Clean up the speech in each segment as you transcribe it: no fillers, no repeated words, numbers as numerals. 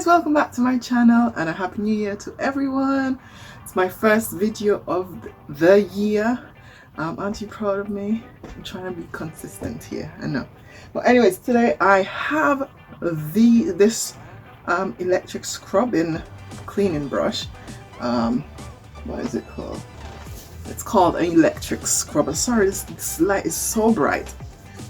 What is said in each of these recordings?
guys, welcome back to my channel and a happy new year to everyone. It's my first video of the year. Aren't you proud of me? I'm trying to be consistent here, I know. But anyways, today I have this electric scrubbing cleaning brush. What is it called? It's called an electric scrubber. Sorry, this light is so bright.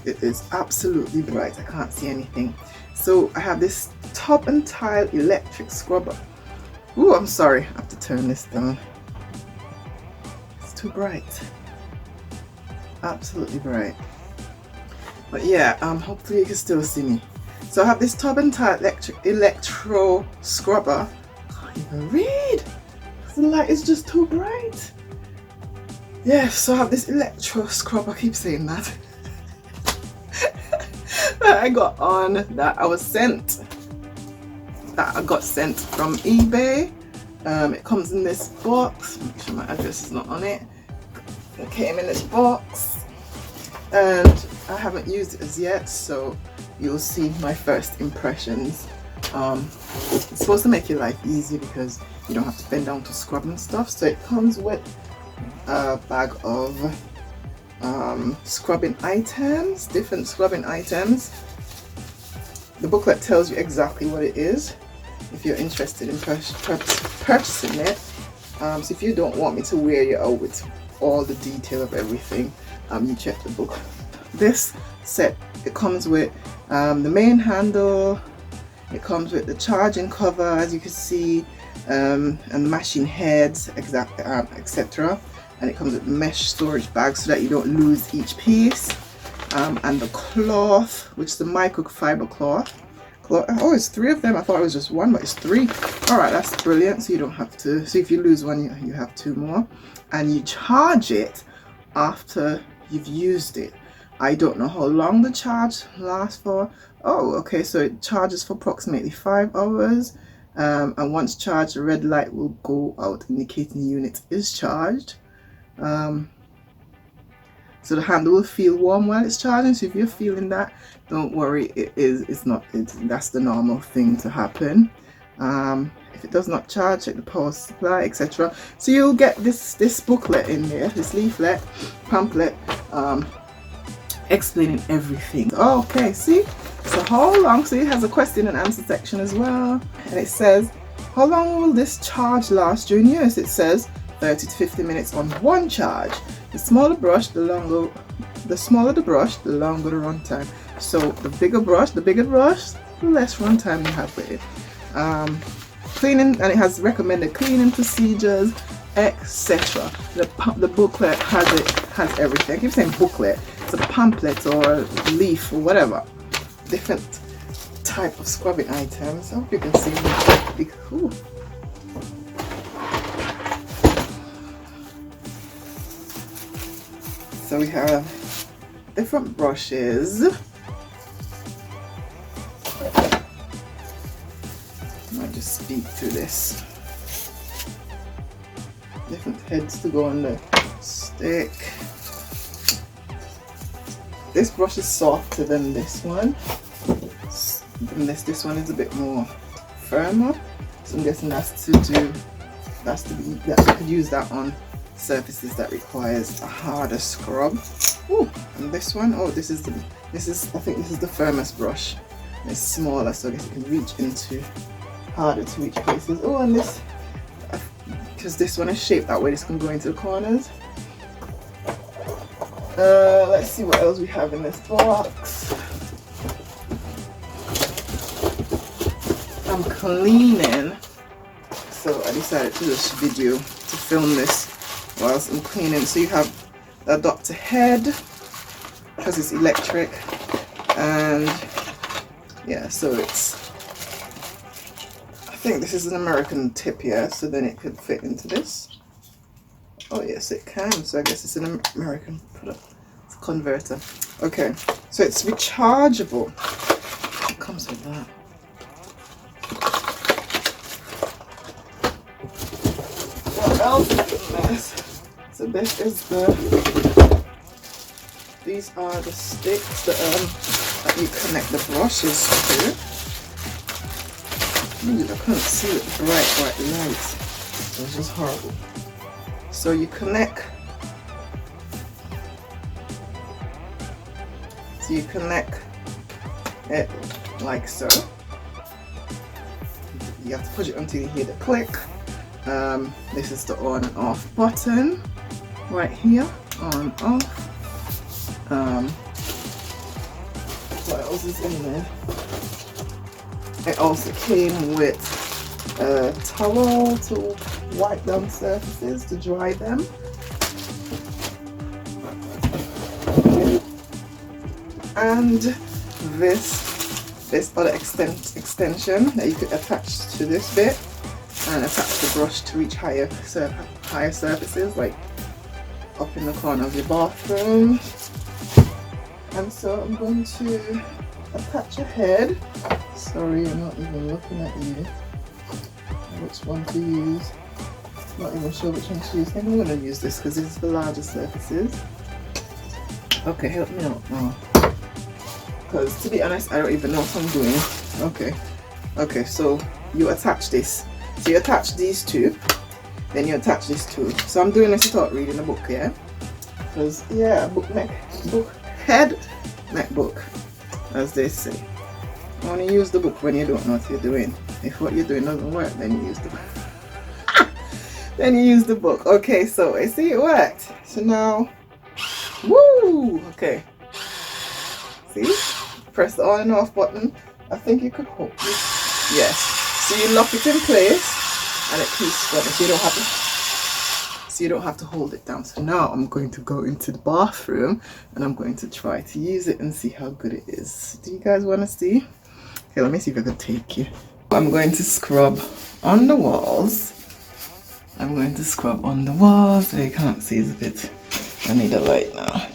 It is absolutely bright. I can't see anything. So I have this top and tile electric scrubber. Ooh, I'm sorry. I have to turn this down. It's too bright. Absolutely bright. But yeah, hopefully you can still see me. So I have this top and tile electro scrubber. I can't even read. The light is just too bright. Yeah, so I have this electro scrubber. I keep saying that. That I got on, that I got sent from eBay. It comes in this box. Make sure my address is not on it. It came in this box and I haven't used it as yet, so you'll see my first impressions. It's supposed to make your life easier because you don't have to bend down to scrub and stuff. So it comes with a bag of scrubbing items, different scrubbing items. The booklet tells you exactly what it is if you're interested in purchasing it. So if you don't want me to wear you out with all the detail of everything, you check the book. This set, it comes with the main handle, it comes with the charging cover, as you can see, and the machine heads, etc. And it comes with mesh storage bag so that you don't lose each piece, and the cloth, which is the microfiber cloth. Oh, it's 3 of them. I thought it was just 1, but it's 3. All right, that's brilliant. So you don't have to, so if you lose one, you have 2 more, and you charge it after you've used it. I don't know how long the charge lasts for. Oh, okay, so it charges for approximately 5 hours, and once charged, the red light will go out indicating the unit is charged. So the handle will feel warm while it's charging. So if you're feeling that, don't worry, that's the normal thing to happen. If it does not charge, check the power supply, etc. So you'll get this booklet in there, this leaflet, pamphlet, explaining everything. Okay, see, so how long, so it has a question and answer section as well, and it says, how long will this charge last during use? It says 30 to 50 minutes on one charge. The smaller the brush, the longer the runtime. So the bigger brush, the less runtime you have with it. Cleaning, and it has recommended cleaning procedures, etc. The booklet has everything. I keep saying booklet. It's a pamphlet or leaf or whatever. Different type of scrubbing items. I hope you can see me. Ooh. So we have different brushes. I'll just speak through this. Different heads to go on the stick. This brush is softer than this one. This one is a bit more firmer. So I'm guessing you could use that on surfaces that requires a harder scrub. Ooh, and this one, oh, this is I think this is the firmest brush. It's smaller, so I guess you can reach into harder to reach places. Oh, and this, because this one is shaped that way, this can go into the corners. Let's see what else we have in this box. I'm cleaning, so I decided to do this video, to film this whilst I'm cleaning. So you have the adapter head, because it's electric, and yeah, so it's, I think this is an American tip here, so then it could fit into this. Oh yes, it can. So I guess it's an American product. It's a converter. Okay, so it's rechargeable. It comes with that. What else is in this? So this is these are the sticks that you connect the brushes to. Dude, I couldn't see it bright lights. It was just horrible. So you connect. So you connect it like so. You have to push it until you hear the click. This is the on and off button right here. On, off. What else is in there? It also came with a towel to wipe down surfaces, to dry them. And this other extension that you could attach to this bit and attach the brush to reach higher surfaces, like up in the corner of your bathroom. And so I'm going to attach a head. Sorry, I'm not even looking at you. Which one to use? Not even sure which one to use. I think I'm going to use this because it's the larger surfaces. Okay, help me out now. Because to be honest, I don't even know what I'm doing. Okay, so you attach this. So you attach these two, then you attach this too. So I'm doing this without reading the book, yeah? Because, yeah, book head, neck book, as they say. Only use the book when you don't know what you're doing. If what you're doing doesn't work, then you use the book. Then you use the book. Okay, so I see it worked. So now, woo! Okay. See? Press the on and off button. I think you could hold it. Yes. So you lock it in place and it keeps running. So you don't have to hold it down. So now I'm going to go into the bathroom and I'm going to try to use it and see how good it is. Do you guys want to see? Okay, let me see if I can take you. I'm going to scrub on the walls. I'm going to scrub on the walls. So you can't see, it's a bit. I need a light now.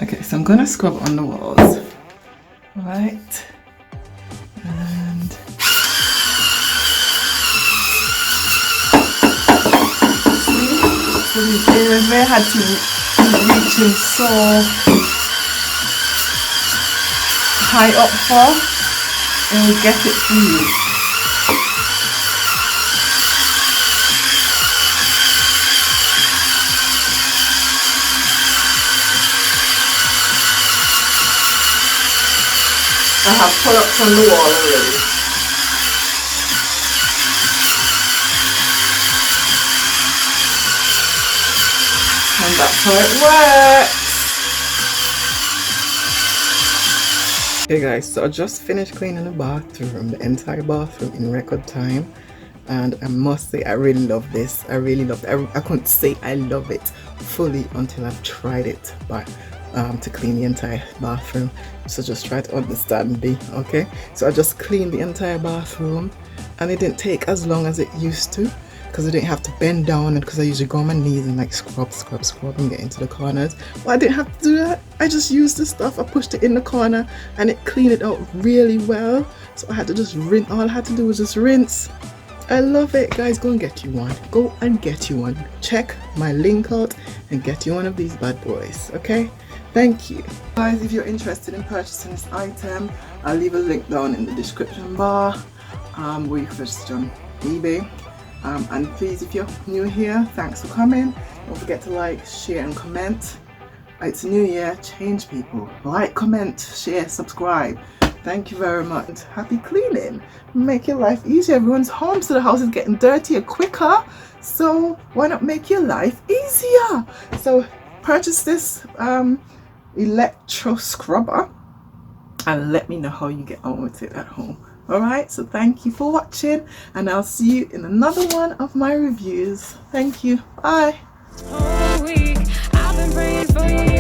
Okay, so I'm going to scrub on the walls. Right. And so these areas where I had to reach in so high up for, it will get it for you. I have products on the wall already. And that's how it works. Okay guys, so I just finished cleaning the bathroom, the entire bathroom in record time. And I must say I really love this. I really love it. I couldn't say I love it fully until I've tried it. But to clean the entire bathroom, so just try to understand me. Okay, so I just cleaned the entire bathroom and it didn't take as long as it used to because I didn't have to bend down, and because I usually go on my knees and like scrub and get into the corners. But I didn't have to do that. I just used the stuff, I pushed it in the corner and it cleaned it out really well. So I had to just rinse. All I had to do was just rinse. I love it, guys. Go and get you one. Go and get you one. Check my link out and get you one of these bad boys. Okay, thank you guys. If you're interested in purchasing this item, I'll leave a link down in the description bar where you can purchase it on eBay. And please, if you're new here, thanks for coming. Don't forget to like, share and comment. It's a new year, change people. Like, comment, share, subscribe. Thank you very much. Happy cleaning. Make your life easier. Everyone's home, so the house is getting dirtier quicker. So why not make your life easier? So purchase this electro scrubber and let me know how you get on with it at home. Alright, so thank you for watching and I'll see you in another one of my reviews. Thank you. Bye. Whole week, I've been praying for you.